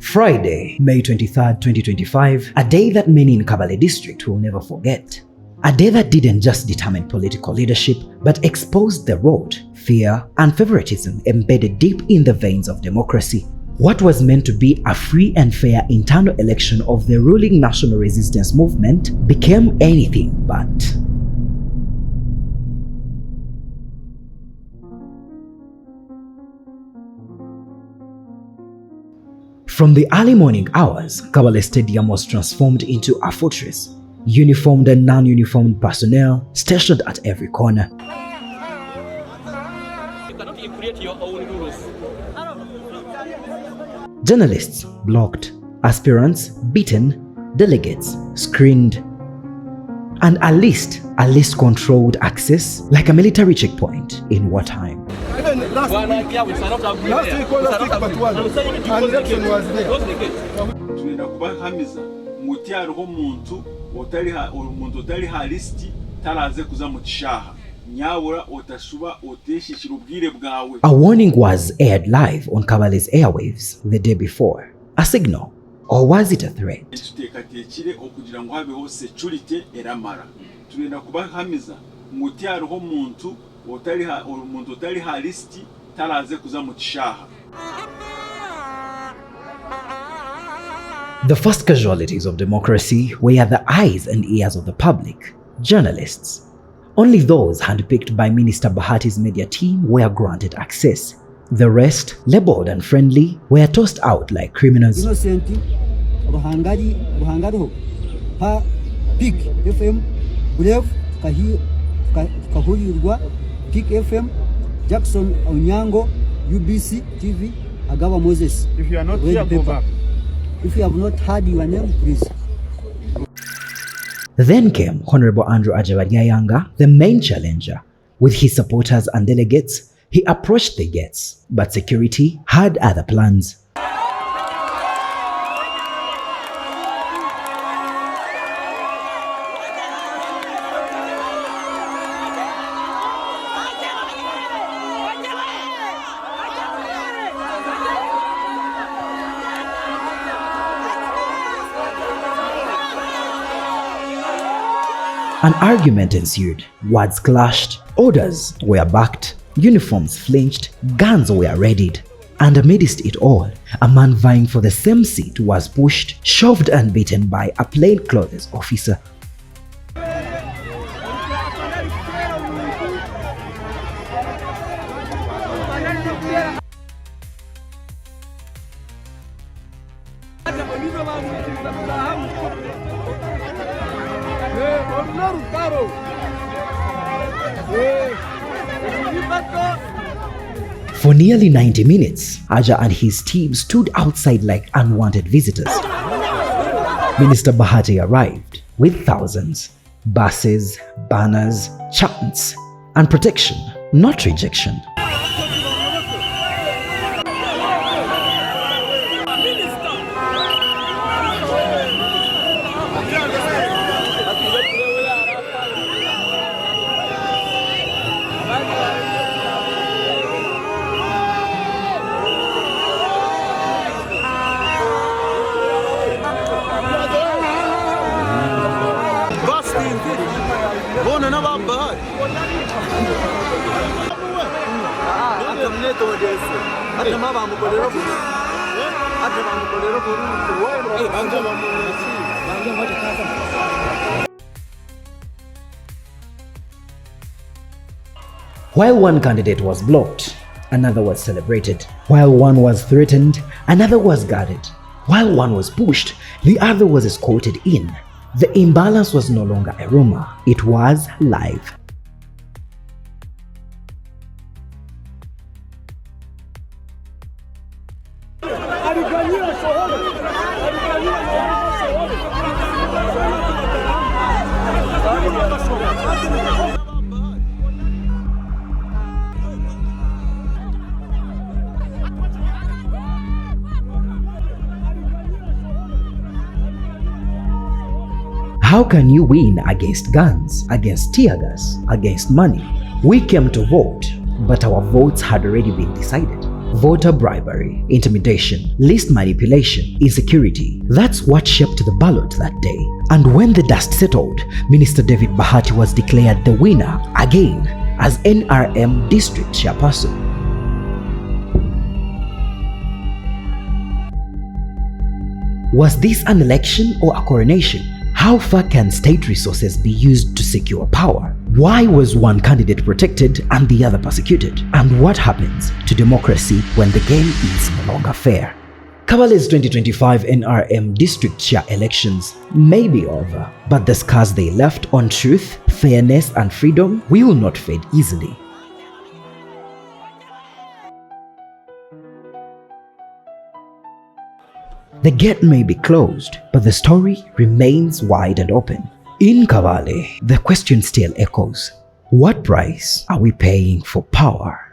Friday, May 23rd, 2025, a day that many in Kabale district will never forget. A day that didn't just determine political leadership, but exposed the rot, fear, and favoritism embedded deep in the veins of democracy. What was meant to be a free and fair internal election of the ruling national resistance movement became anything but. From the early morning hours, Kabale Stadium was transformed into a fortress. Uniformed and non-uniformed personnel stationed at every corner. Journalists blocked, aspirants beaten, delegates screened, and a list controlled access like a military checkpoint in wartime. Last week but one, and election was there. Mutiariho muntu utari halisti taraze kuza mu kishaha nyabura otashuba oteshishira ubwire bwawe. A warning was aired live on Kabale's airwaves the day before. A signal, or was it a threat? Tutekatekire okugira ngo habeho security eramara. Turenda kubahamiza mutiariho muntu utari halisti taraze kuza mu kishaha. The first casualties of democracy were the eyes and ears of the public, journalists. Only those handpicked by Minister Bahati's media team were granted access. The rest, labeled unfriendly, were tossed out like criminals. Innocent, ha Pick FM, Brave, Kahuirwa, Pick FM, Jackson Onyango, UBC TV, Agawa Moses. If you are not here, go back. If you have not heard your name, please. Then came Honorable Andrew Ajabadiayanga, the main challenger. With his supporters and delegates, he approached the gates, but security had other plans. An argument ensued, words clashed, orders were backed, uniforms flinched, guns were readied. And amidst it all, a man vying for the same seat was pushed, shoved and beaten by a plainclothes officer. For nearly 90 minutes, Aja and his team stood outside like unwanted visitors. Minister Bahati arrived with thousands, buses, banners, chants, and protection, not rejection. While one candidate was blocked, another was celebrated. While one was threatened, another was guarded. While one was pushed, the other was escorted in. The imbalance was no longer a rumor, it was live. How can you win against guns, against tear gas, against money? We came to vote, but our votes had already been decided. Voter bribery, intimidation, list manipulation, insecurity. That's what shaped the ballot that day. And when the dust settled, Minister David Bahati was declared the winner again as NRM district chairperson. Was this an election or a coronation? How far can state resources be used to secure power? Why was one candidate protected and the other persecuted? And what happens to democracy when the game is no longer fair? Kabale's 2025 NRM district chair elections may be over, but the scars they left on truth, fairness, and freedom will not fade easily. The gate may be closed, but the story remains wide and open. In Kabale, the question still echoes: what price are we paying for power?